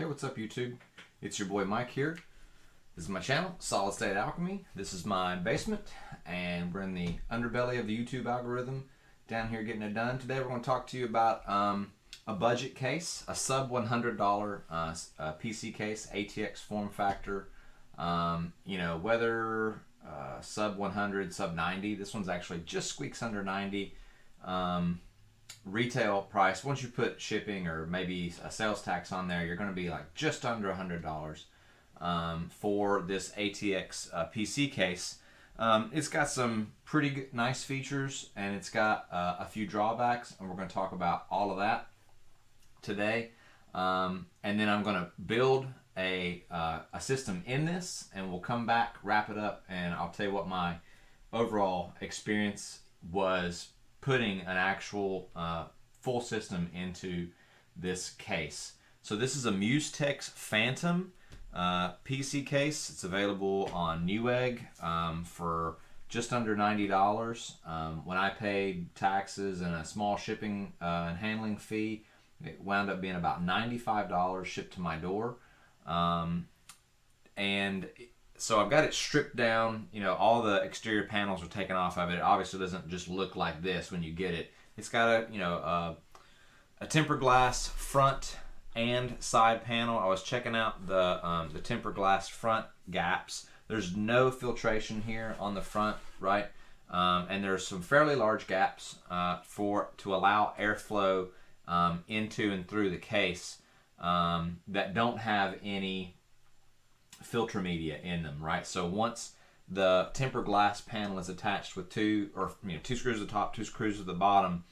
Hey, what's up YouTube? It's your boy Mike here. This is my channel, Solid State Alchemy. This is my basement, and we're in the underbelly of the YouTube algorithm down here getting it done. Today we're going to talk to you about a budget case, a sub $100 PC case, ATX form factor. Whether sub 100, sub 90, this one's actually just squeaks under 90. Retail price, once you put shipping or maybe a sales tax on there, you're going to be like just under $100 for this ATX PC case. It's got some pretty good, nice features, and it's got a few drawbacks, and we're going to talk about all of that today. And then I'm going to build a system in this, and we'll come back, wrap it up, and I'll tell you what my overall experience was putting an actual full system into this case. So this is a Musetex Phantom PC case. It's available on Newegg for just under $90. When I paid taxes and a small shipping and handling fee, it wound up being about $95 shipped to my door. And so I've got it stripped down, all the exterior panels are taken off of it. It obviously doesn't just look like this when you get it. It's got a tempered glass front and side panel. I was checking out the tempered glass front gaps. There's no filtration here on the front, right? And there's some fairly large gaps to allow airflow into and through the case that don't have any filter media in them, right? So once the tempered glass panel is attached with two screws at the top, two screws at the bottom,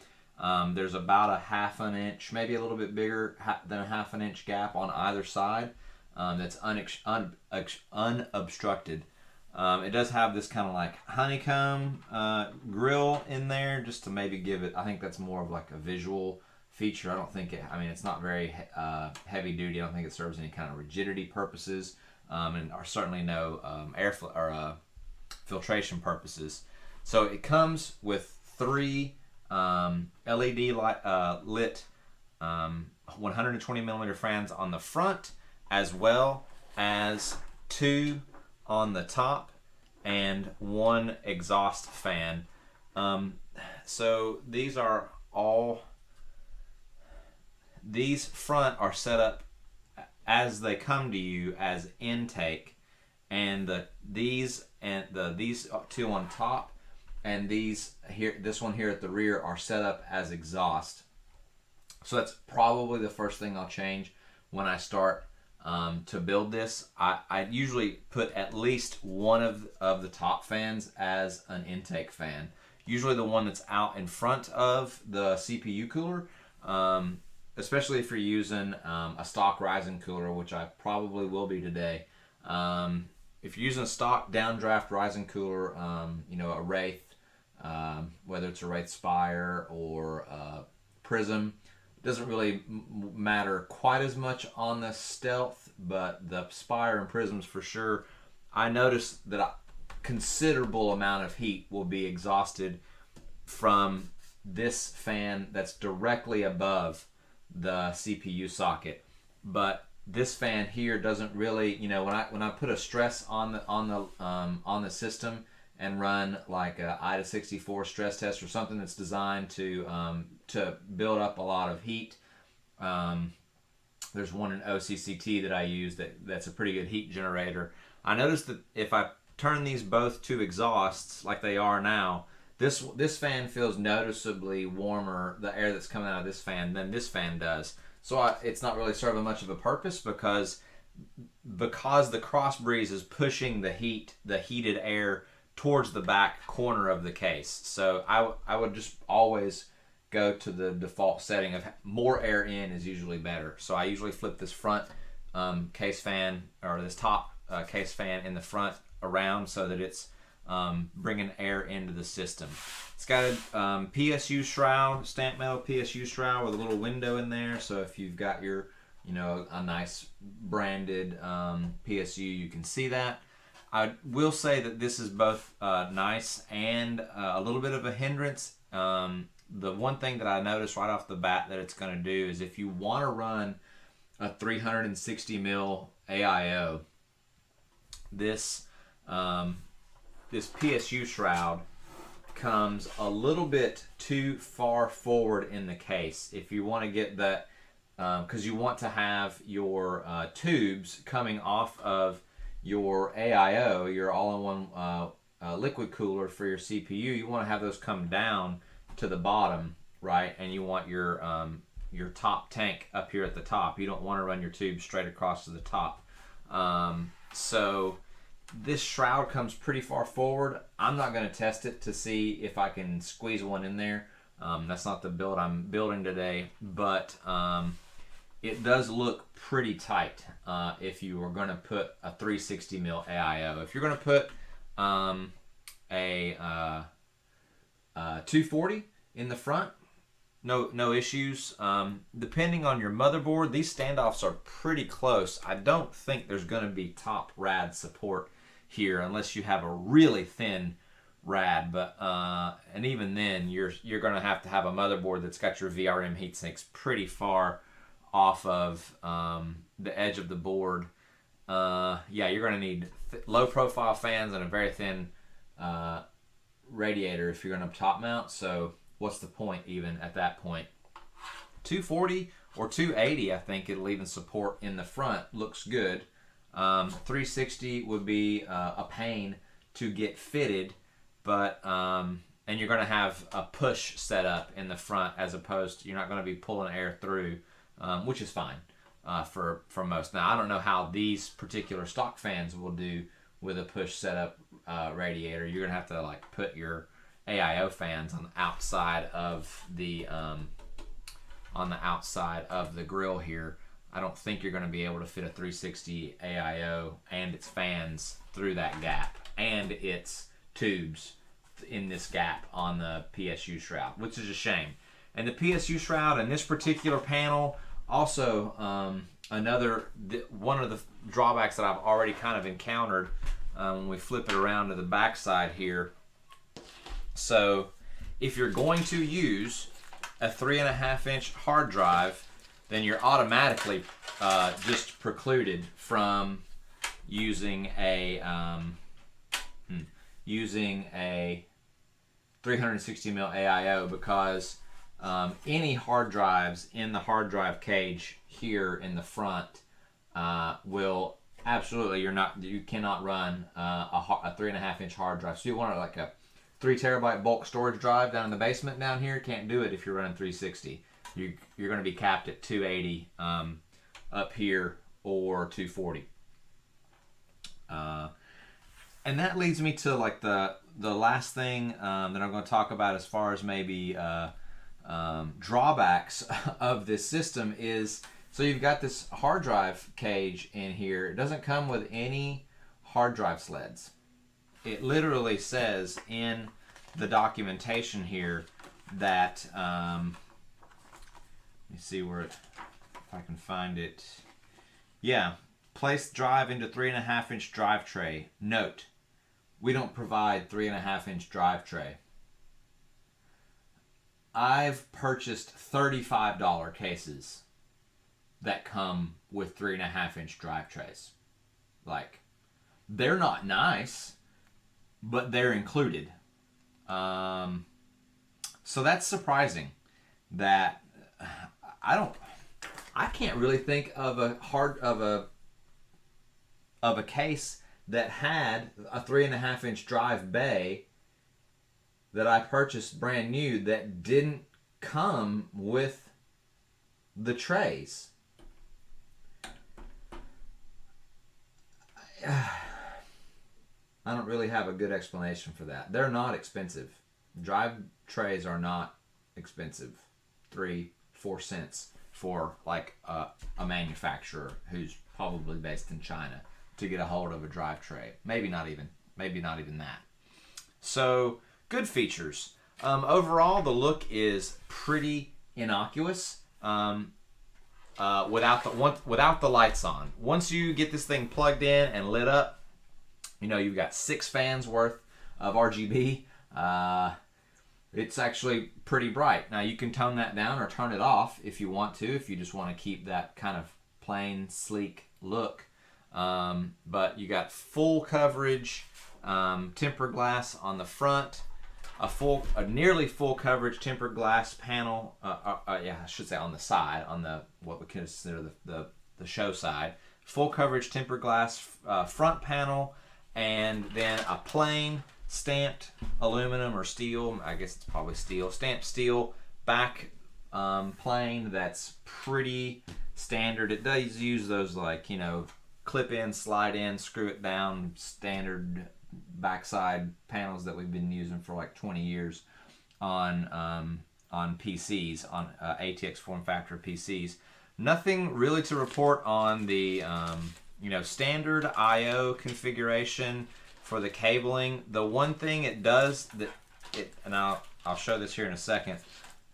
there's about a ½ an inch, maybe a little bit bigger than a ½ an inch gap on either side that's unobstructed. It does have this kind of like honeycomb grill in there just to maybe give it, I think that's more of like a visual feature. I don't think it's not very heavy duty. I don't think it serves any kind of rigidity purposes. And are certainly no airflow or filtration purposes. So it comes with three LED lit 120 millimeter fans on the front, as well as two on the top and one exhaust fan. So these front are set up as they come to you as intake, and these two on top and this one here at the rear are set up as exhaust. So that's probably the first thing I'll change when I start to build this. I usually put at least one of the top fans as an intake fan, usually the one that's out in front of the CPU cooler. Especially if you're using a stock rising cooler, which I probably will be today. If you're using a stock downdraft rising cooler, a Wraith, whether it's a Wraith Spire or Prism, it doesn't really matter quite as much on the Stealth, but the Spire and Prisms for sure. I noticed that a considerable amount of heat will be exhausted from this fan that's directly above the CPU socket, but this fan here doesn't really, when I put a stress on the system and run like a IDA64 stress test or something that's designed to build up a lot of heat. There's one in OCCT that I use that's a pretty good heat generator. I noticed that if I turn these both to exhausts like they are now, this fan feels noticeably warmer, the air that's coming out of this fan, than this fan does. So it's not really serving much of a purpose because the cross breeze is pushing the heated air towards the back corner of the case. So I would just always go to the default setting of more air in is usually better. So I usually flip this front case fan, or this top case fan in the front around so that it's bringing air into the system. It's got a PSU shroud, stamp metal PSU shroud with a little window in there, so if you've got your a nice branded PSU, you can see that. I will say that this is both nice and a little bit of a hindrance. The one thing that I noticed right off the bat that it's going to do is if you want to run a 360 mil AIO. This this PSU shroud comes a little bit too far forward in the case. If you want to get that, because you want to have your tubes coming off of your AIO, your all-in-one liquid cooler for your CPU, you want to have those come down to the bottom, right? And you want your top tank up here at the top. You don't want to run your tube straight across to the top. So this shroud comes pretty far forward. I'm not going to test it to see if I can squeeze one in there. That's not the build I'm building today, but it does look pretty tight if you are going to put a 360 mil AIO. If you're going to put a 240 in the front, no issues. Depending on your motherboard, these standoffs are pretty close. I don't think there's going to be top rad support here unless you have a really thin rad, but and even then you're going to have a motherboard that's got your VRM heatsinks pretty far off of the edge of the board. Yeah, you're going to need low profile fans and a very thin radiator if you're going to top mount. So what's the point even at that point? 240 or 280, I think it'll even support in the front. Looks good. 360 would be a pain to get fitted, but and you're going to have a push set up in the front as opposed to, you're not going to be pulling air through, which is fine for most. Now I don't know how these particular stock fans will do with a push setup radiator. You're going to have to like put your AIO fans on the outside of the grill here. I don't think you're going to be able to fit a 360 AIO and its fans through that gap and its tubes in this gap on the PSU shroud, which is a shame. And the PSU shroud and this particular panel also one of the drawbacks that I've already kind of encountered when we flip it around to the back side here. So if you're going to use a 3.5-inch hard drive, then you're automatically just precluded from using a 360 mil AIO, because any hard drives in the hard drive cage here in the front will absolutely, you cannot run a 3.5-inch hard drive. So you want like a 3 terabyte bulk storage drive down in the basement down here, can't do it if you're running 360. You're going to be capped at 280 up here or 240. And that leads me to like the last thing that I'm going to talk about as far as maybe drawbacks of this system is, so you've got this hard drive cage in here. It doesn't come with any hard drive sleds. It literally says in the documentation here that let me see where if I can find it. Yeah, place drive into 3.5-inch drive tray. Note, we don't provide 3.5-inch drive tray. I've purchased $35 cases that come with 3.5-inch drive trays. Like, they're not nice, but they're included. So that's surprising that I can't really think of a case that had a 3.5-inch drive bay that I purchased brand new that didn't come with the trays. I don't really have a good explanation for that. They're not expensive. Drive trays are not expensive. 3-4 cents for like a manufacturer who's probably based in China to get a hold of a drive tray. Maybe not even that. So good features. Overall, the look is pretty innocuous. Without the lights on. Once you get this thing plugged in and lit up, you know you've got 6 fans worth of RGB. It's actually pretty bright. Now you can tone that down or turn it off if you want to, if you just want to keep that kind of plain, sleek look. But you got full coverage tempered glass on the front, a nearly full coverage tempered glass panel. Yeah, I should say on the side, on the what we consider the show side. Full coverage tempered glass front panel, and then a plain stamped aluminum or steel. I guess it's probably steel. Stamped steel back plane that's pretty standard. It does use those, like, you know, clip in, slide in, screw it down, standard backside panels that we've been using for like 20 years on PCs, on ATX form factor PCs. Nothing really to report on the you know, standard I/O configuration for the cabling. The one thing it does that and I'll show this here in a second.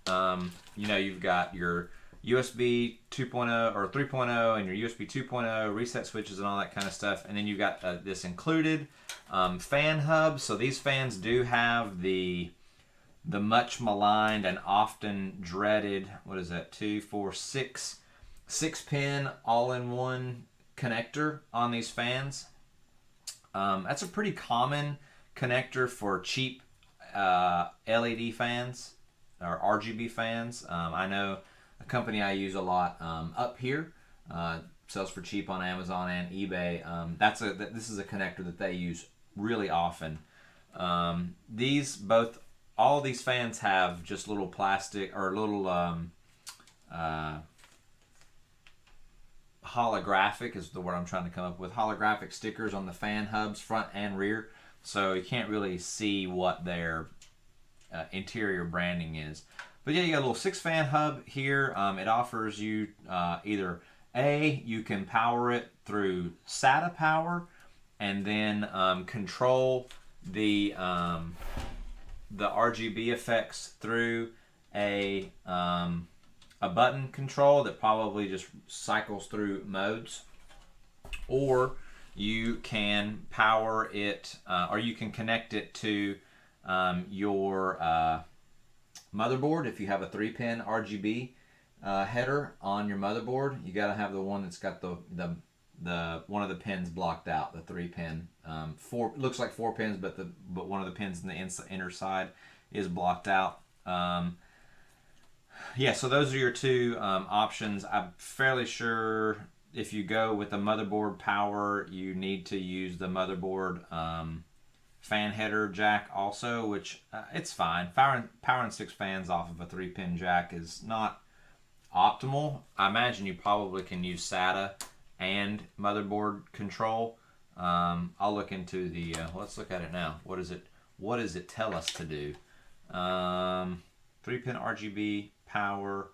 You know, you've got your USB 2.0 or 3.0 and your USB 2.0 reset switches and all that kind of stuff, and then you've got this included fan hub. So these fans do have the much maligned and often dreaded, what is that, 2, 4, 6 pin all-in-one connector on these fans. That's a pretty common connector for cheap LED fans or RGB fans. I know a company I use a lot up here, sells for cheap on Amazon and eBay. This is a connector that they use really often. All these fans have just little plastic or little holographic is the word I'm trying to come up with. Holographic stickers on the fan hubs, front and rear, so you can't really see what their interior branding is. But yeah, you got a little 6-fan hub here. It offers you either you can power it through SATA power, and then control the RGB effects through a button control that probably just cycles through modes, or you can power it, or you can connect it to your motherboard. If you have a 3-pin RGB header on your motherboard, you got to have the one that's got the one of the pins blocked out, the 3-pin. Looks like 4 pins, but one of the pins in the inner side is blocked out. Yeah, so those are your two options. I'm fairly sure if you go with the motherboard power, you need to use the motherboard fan header jack also, which it's fine. Powering 6 fans off of a 3-pin jack is not optimal. I imagine you probably can use SATA and motherboard control. I'll look into the let's look at it now. What does it tell us to do? 3-pin RGB power.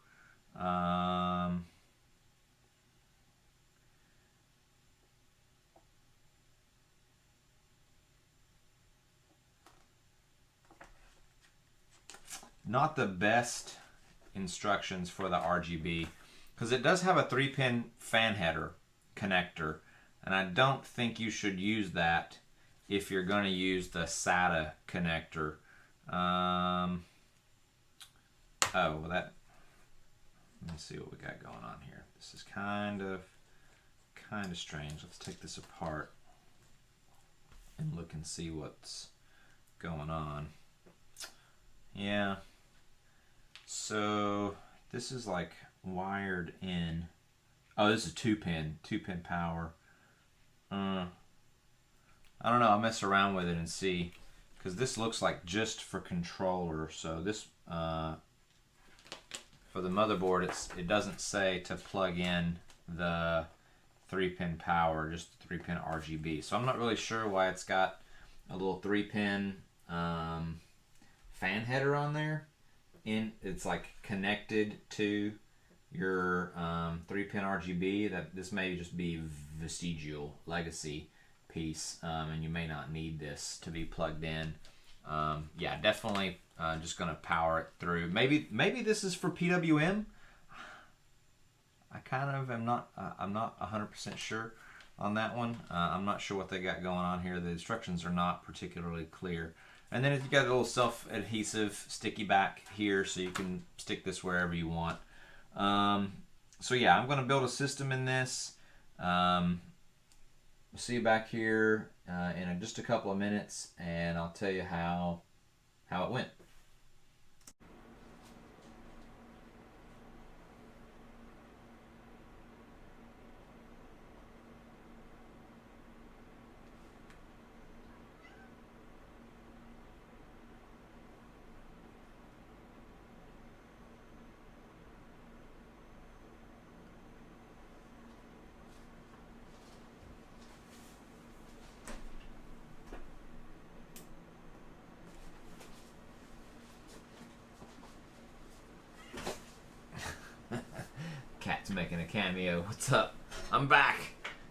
Not the best instructions for the RGB, because it does have a 3-pin fan header connector, and I don't think you should use that if you're going to use the SATA connector. Let me see what we got going on here. This is kind of strange. Let's take this apart and look and see what's going on. Yeah. So this is like wired in. Oh, this is 2-pin power. I don't know. I'll mess around with it and see, because this looks like just for controller. So this for the motherboard, it doesn't say to plug in the 3-pin power, just the 3-pin RGB. So I'm not really sure why it's got a little 3-pin fan header on there. It's like connected to your 3-pin RGB. That this may just be vestigial legacy piece, and you may not need this to be plugged in. Yeah, definitely just gonna power it through. Maybe this is for PWM. I kind of am not. I'm not 100% sure on that one. I'm not sure what they got going on here. The instructions are not particularly clear. And then you got a little self-adhesive sticky back here, so you can stick this wherever you want. So yeah, I'm gonna build a system in this. See you back here in just a couple of minutes, and I'll tell you how it went. Cat's making a cameo. What's up? I'm back.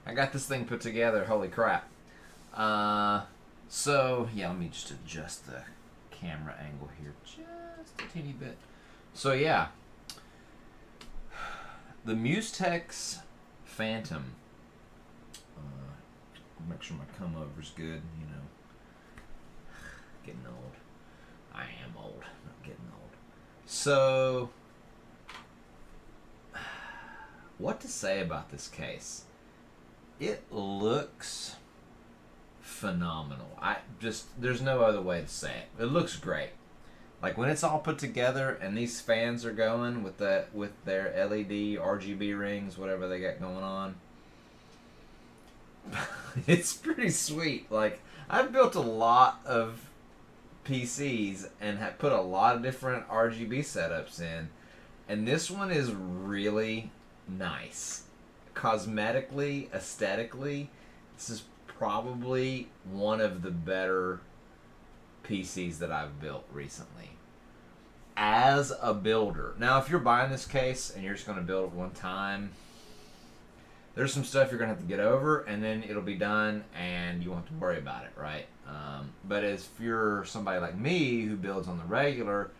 I got this thing put together. Holy crap. So, yeah, let me just adjust the camera angle here just a teeny bit. So, yeah. The Musetex Phantom. Make sure my come over's good, you know. Getting old. I am old, not getting old. So, what to say about this case? It looks phenomenal. There's no other way to say it. It looks great. Like when it's all put together and these fans are going with their LED RGB rings, whatever they got going on. It's pretty sweet. Like, I've built a lot of PCs and have put a lot of different RGB setups in, and this one is really nice. Cosmetically, aesthetically, this is probably one of the better PCs that I've built recently. As a builder. Now, if you're buying this case and you're just going to build it one time, there's some stuff you're going to have to get over, and then it'll be done, and you won't have to worry about it, right? But if you're somebody like me who builds on the regular,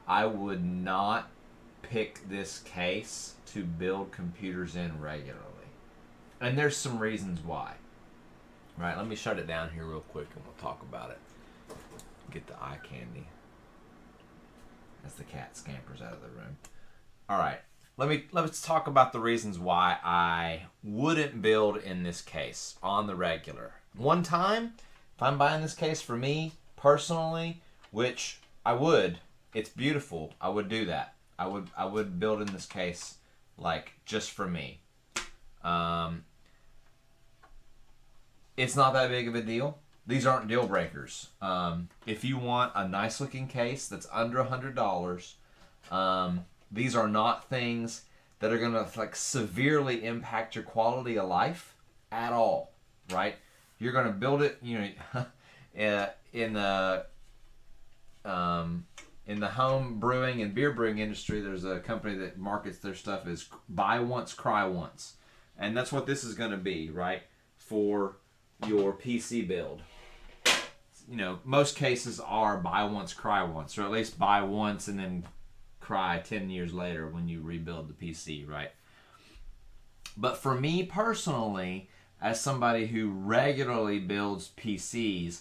I would not pick this case to build computers in regularly. And there's some reasons why. Right, let me shut it down here real quick, and we'll talk about it. Get the eye candy as the cat scampers out of the room. All right. Let's talk about the reasons why I wouldn't build in this case on the regular. One time, if I'm buying this case for me personally, which I would, it's beautiful, I would do that. I would build in this case like just for me. It's not that big of a deal. These aren't deal breakers. If you want a nice looking case that's under $100, these are not things that are going to like severely impact your quality of life at all, right? You're going to build it, you know, in the home brewing and beer brewing industry. There's a company that markets their stuff as buy once, cry once, and that's what this is going to be, right? For your PC build. You know, most cases are buy once, cry once, or at least buy once and then cry 10 years later when you rebuild the PC, right? But for me personally, as somebody who regularly builds PCs,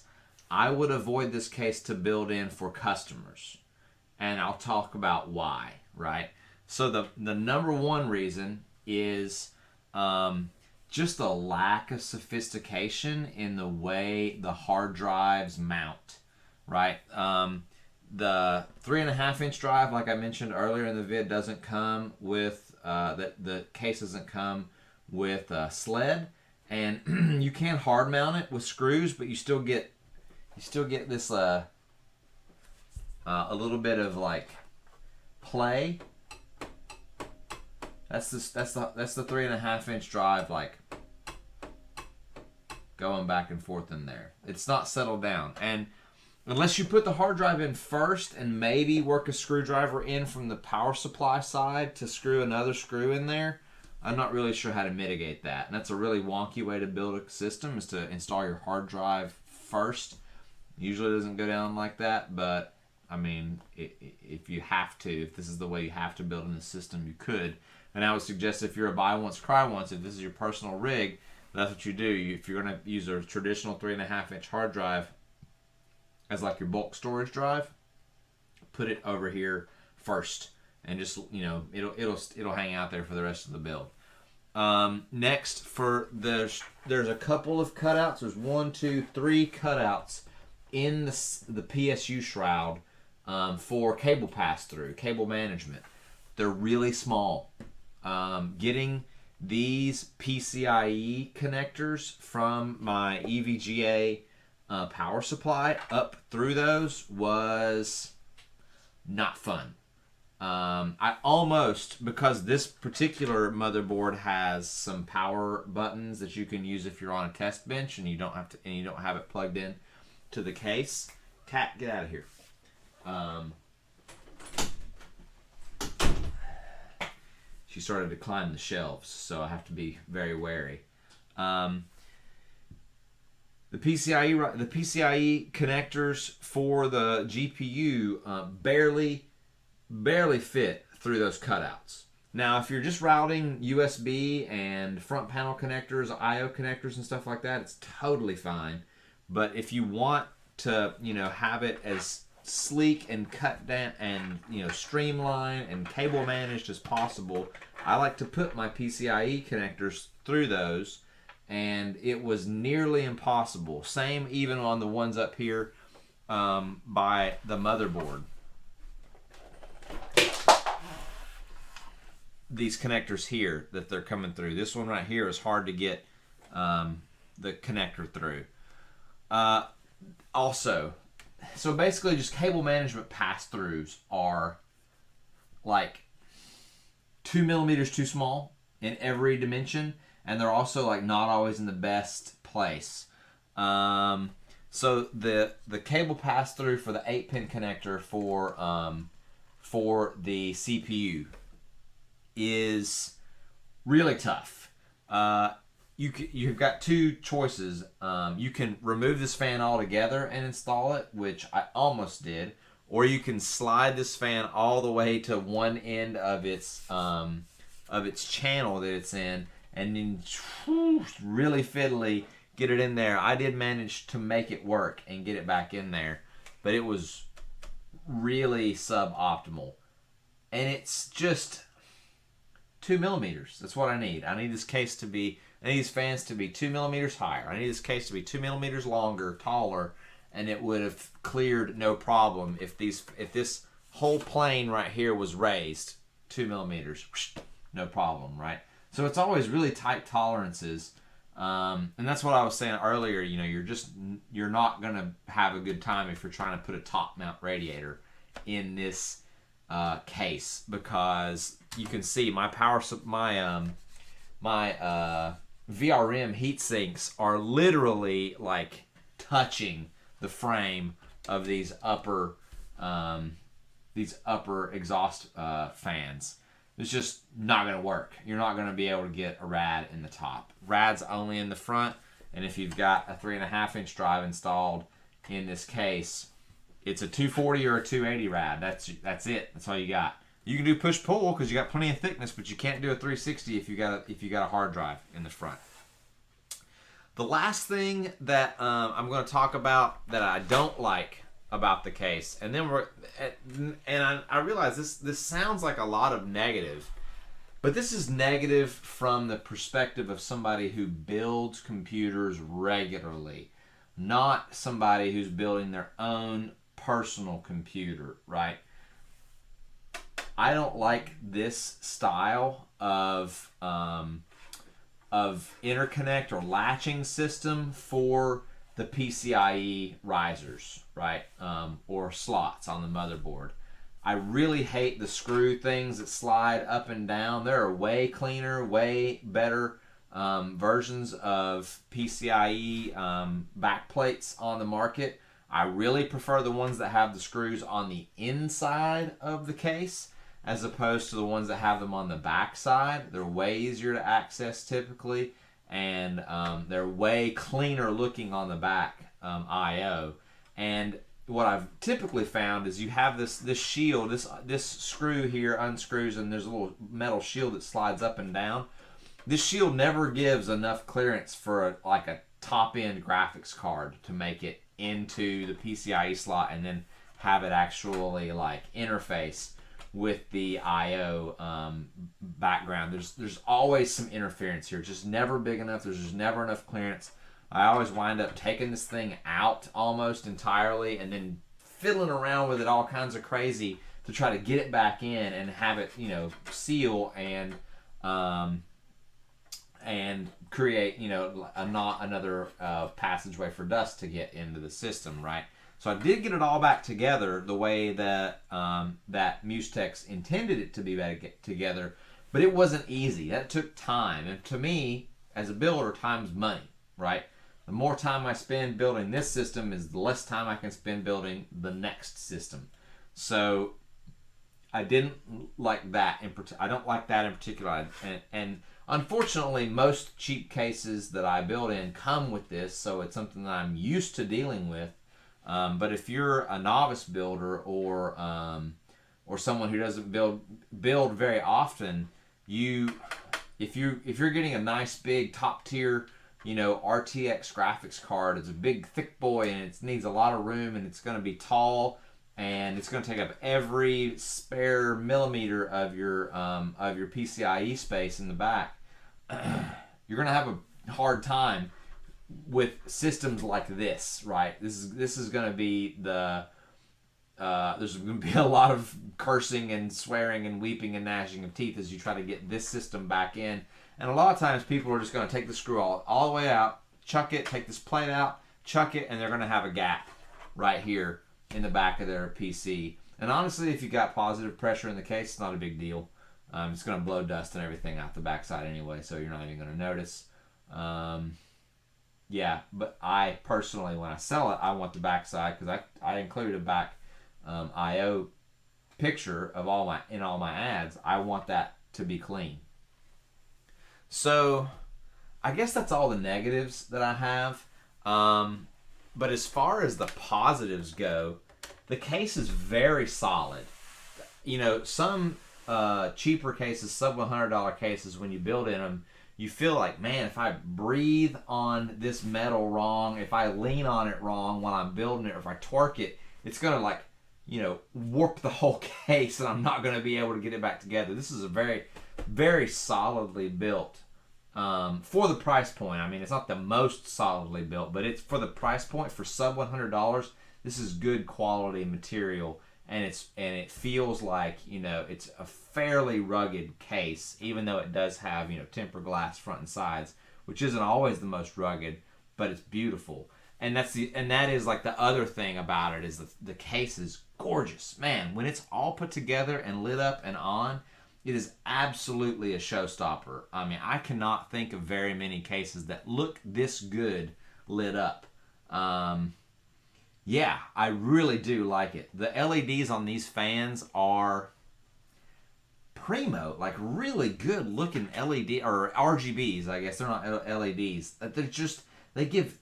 I would avoid this case to build in for customers. And I'll talk about why, right? So the number one reason is just a lack of sophistication in the way the hard drives mount, right? The 3.5-inch drive, like I mentioned earlier in the vid, doesn't come with the case doesn't come with a sled, and you can hard mount it with screws, but you still get this a little bit of like play. That's the 3.5-inch drive, like going back and forth in there. It's not settled down, and unless you put the hard drive in first and maybe work a screwdriver in from the power supply side to screw another screw in there, I'm not really sure how to mitigate that. And that's a really wonky way to build a system, is to install your hard drive first. Usually it doesn't go down like that, but I mean, if you have to, if this is the way you have to build in the system, you could. And I would suggest if you're a buy once, cry once, if this is your personal rig, that's what you do. If you're going to use a traditional 3.5-inch hard drive as like your bulk storage drive, put it over here first and just, you know, it'll hang out there for the rest of the build. Next, there's a couple of cutouts. There's 1, 2, 3 cutouts in the PSU shroud for cable pass-through, cable management. They're really small. Getting these PCIe connectors from my EVGA power supply up through those was not fun. I almost, because this particular motherboard has some power buttons that you can use if you're on a test bench and you don't have it plugged in to the case. Cat, get out of here. She started to climb the shelves, so I have to be very wary. The PCIe connectors for the GPU barely fit through those cutouts. Now, if you're just routing USB and front panel connectors, I/O connectors and stuff like that, it's totally fine. But if you want to, you know, have it as sleek and cut down and, you know, streamlined and cable managed as possible, I like to put my PCIe connectors through those, and it was nearly impossible. Same even on the ones up here by the motherboard. These connectors here that they're coming through. This one right here is hard to get the connector through. Also, so basically just cable management pass-throughs are like 2 millimeters too small in every dimension, and they're also like not always in the best place. So the cable pass-through for the 8-pin connector for the CPU is really tough. You've got two choices. You can remove this fan altogether and install it, which I almost did, or you can slide this fan all the way to one end of its channel that it's in, and then really fiddly get it in there. I did manage to make it work and get it back in there, but it was really suboptimal, and it's just 2 millimeters. That's what I need. I need this case to be, I need these fans to be 2 millimeters higher. I need this case to be 2 millimeters longer, taller, and it would have cleared no problem if this whole plane right here was raised 2 millimeters. No problem, right? So it's always really tight tolerances, and that's what I was saying earlier. You know, you're not gonna have a good time if you're trying to put a top mount radiator in this case, because you can see my VRM heat sinks are literally like touching the frame of these upper exhaust fans. It's just not going to work. You're not going to be able to get a rad in the top. Rad's only in the front, and if you've got a 3.5-inch drive installed in this case, it's a 240 or a 280 rad. That's it. That's all you got. You can do push-pull because you got plenty of thickness, but you can't do a 360 if you got a hard drive in the front. The last thing that I'm going to talk about that I don't like about the case, and then I realize this sounds like a lot of negative, but this is negative from the perspective of somebody who builds computers regularly, not somebody who's building their own personal computer, right? I don't like this style of interconnect or latching system for the PCIe risers, right? Or slots on the motherboard. I really hate the screw things that slide up and down. There are way cleaner, way better versions of PCIe backplates on the market. I really prefer the ones that have the screws on the inside of the case as opposed to the ones that have them on the back side. They're way easier to access typically, and they're way cleaner looking on the back I/O. And what I've typically found is you have this shield, this screw here unscrews, and there's a little metal shield that slides up and down. This shield never gives enough clearance for a top-end graphics card to make it into the PCIe slot and then have it actually like interface with the I/O background. There's always some interference here. It's just never big enough. There's just never enough clearance. I always wind up taking this thing out almost entirely and then fiddling around with it all kinds of crazy to try to get it back in and have it, seal and create, not another passageway for dust to get into the system, right? So I did get it all back together the way that that Musetex intended it to be back together, but it wasn't easy. That took time, and to me, as a builder, time's money, right? The more time I spend building this system is the less time I can spend building the next system. So I didn't like that I don't like that in particular. And unfortunately, most cheap cases that I build in come with this, so it's something that I'm used to dealing with. But if you're a novice builder or someone who doesn't build very often, if you're getting a nice big top tier RTX graphics card, it's a big thick boy and it needs a lot of room and it's going to be tall and it's going to take up every spare millimeter of your PCIe space in the back. You're going to have a hard time with systems like this, right? This is going to be there's going to be a lot of cursing and swearing and weeping and gnashing of teeth as you try to get this system back in. And a lot of times people are just going to take the screw all the way out, chuck it, take this plate out, chuck it, and they're going to have a gap right here in the back of their PC. And honestly, if you got positive pressure in the case, it's not a big deal. It's going to blow dust and everything out the backside anyway, so you're not even going to notice. Yeah, but I personally, when I sell it, I want the backside because I included a back I/O picture of all my ads. I want that to be clean. So I guess that's all the negatives that I have. But as far as the positives go, the case is very solid. Some cheaper cases, sub $100 cases, when you build in them, you feel like, man, if I breathe on this metal wrong, if I lean on it wrong while I'm building it, or if I torque it, it's going to warp the whole case and I'm not going to be able to get it back together. This is a very, very solidly built for the price point. I mean, it's not the most solidly built, but it's for the price point for sub $100. This is good quality material, and it feels like it's a fairly rugged case, even though it does have tempered glass front and sides, which isn't always the most rugged, but it's beautiful. And that is like the other thing about it is the case is gorgeous, man. When it's all put together and lit up and on, it is absolutely a showstopper. I mean, I cannot think of very many cases that look this good lit up. Yeah, I really do like it. The LEDs on these fans are primo, like really good looking LED or RGBs. I guess they're not LEDs. They give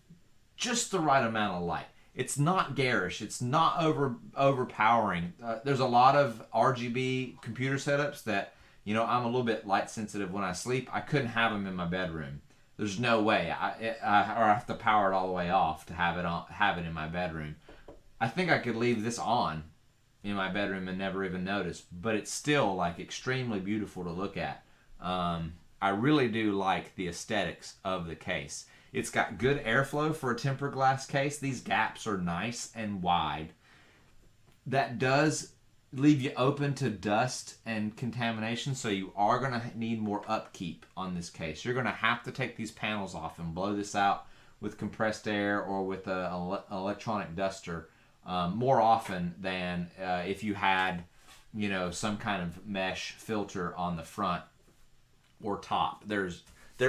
just the right amount of light. It's not garish. It's not overpowering. There's a lot of RGB computer setups that, I'm a little bit light sensitive when I sleep. I couldn't have them in my bedroom. There's no way. I have to power it all the way off to have it in my bedroom. I think I could leave this on in my bedroom and never even notice, but it's still like extremely beautiful to look at. I really do like the aesthetics of the case. It's got good airflow for a tempered glass case. These gaps are nice and wide. That does leave you open to dust and contamination, so you are going to need more upkeep on this case. You're going to have to take these panels off and blow this out with compressed air or with an electronic duster more often than if you had, some kind of mesh filter on the front or top. There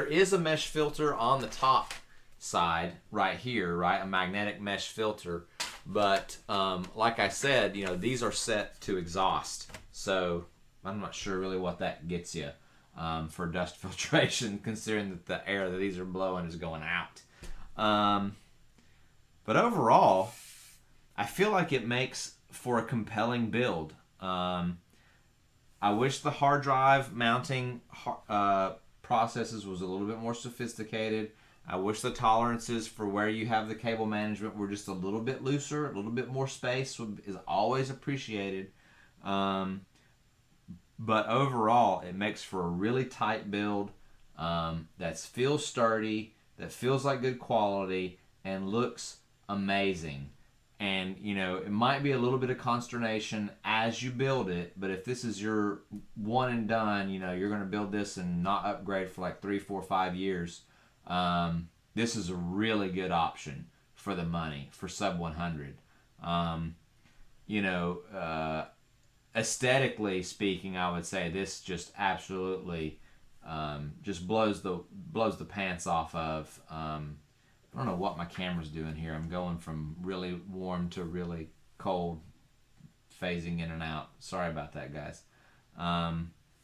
is a mesh filter on the top side right here, right? A magnetic mesh filter. But like I said, these are set to exhaust. So I'm not sure really what that gets you for dust filtration, considering that the air that these are blowing is going out. But overall, I feel like it makes for a compelling build. I wish the hard drive mounting processes was a little bit more sophisticated. I wish the tolerances for where you have the cable management were just a little bit looser, a little bit more space is always appreciated. But overall, it makes for a really tight build that feels sturdy, that feels like good quality, and looks amazing. And, you know, it might be a little bit of consternation as you build it, but if this is your one and done, you know, you're going to build this and not upgrade for like 3, 4, 5 years, this is a really good option for the money, for sub 100. You know, aesthetically speaking, I would say this just absolutely just blows the pants off of. I don't know what my camera's doing here. I'm going from really warm to really cold, phasing in and out. Sorry about that, guys.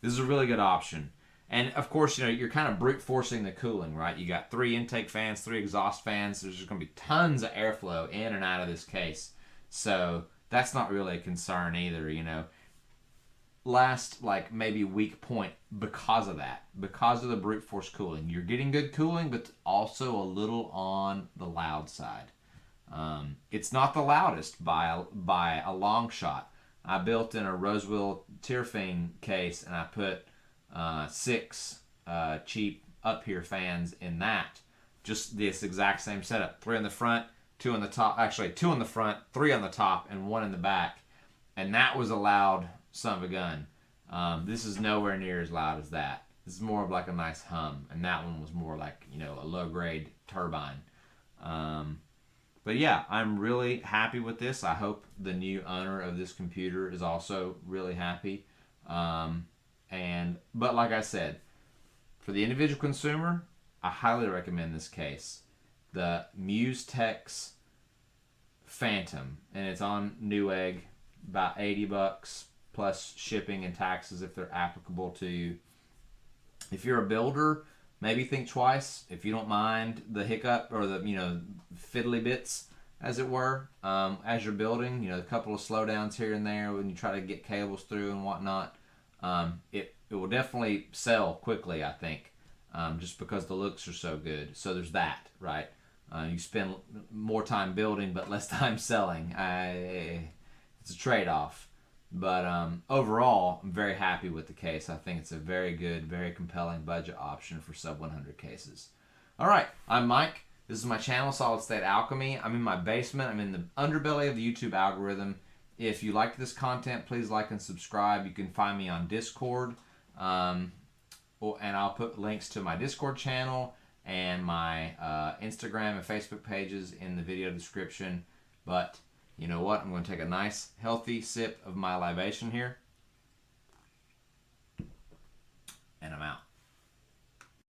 This is a really good option. And of course, you know, you're kind of brute forcing the cooling, right? You got 3 intake fans, 3 exhaust fans. There's just going to be tons of airflow in and out of this case. So that's not really a concern either, you know. Last like maybe weak point because of that, because of the brute force cooling. You're getting good cooling, but also a little on the loud side. It's not the loudest by a long shot. I built in a Roseville Tierfing case, and I put 6 cheap up here fans in that. Just this exact same setup: 3 on the front, 2 on the top. Actually, 2 on the front, 3 on the top, and 1 in the back. And that was a loud son of a gun. This is nowhere near as loud as that. This is more of like a nice hum, and that one was more like, you know, a low grade turbine. But yeah, I'm really happy with this. I hope the new owner of this computer is also really happy. But like I said, for the individual consumer, I highly recommend this case, the Musetex Phantom, and it's on Newegg, about $80 plus shipping and taxes if they're applicable to you. If you're a builder, maybe think twice if you don't mind the hiccup or the, you know, fiddly bits, as it were, as you're building. You know, a couple of slowdowns here and there when you try to get cables through and whatnot. It will definitely sell quickly, I think, just because the looks are so good. So there's that, right? You spend more time building but less time selling. It's a trade-off. But overall, I'm very happy with the case. I think it's a very good, very compelling budget option for sub 100 cases. All right, I'm Mike. This is my channel, Solid State Alchemy. I'm in my basement. I'm in the underbelly of the YouTube algorithm. If you liked this content, please like and subscribe. You can find me on Discord. And I'll put links to my Discord channel and my Instagram and Facebook pages in the video description. But you know what? I'm going to take a nice, healthy sip of my libation here. And I'm out.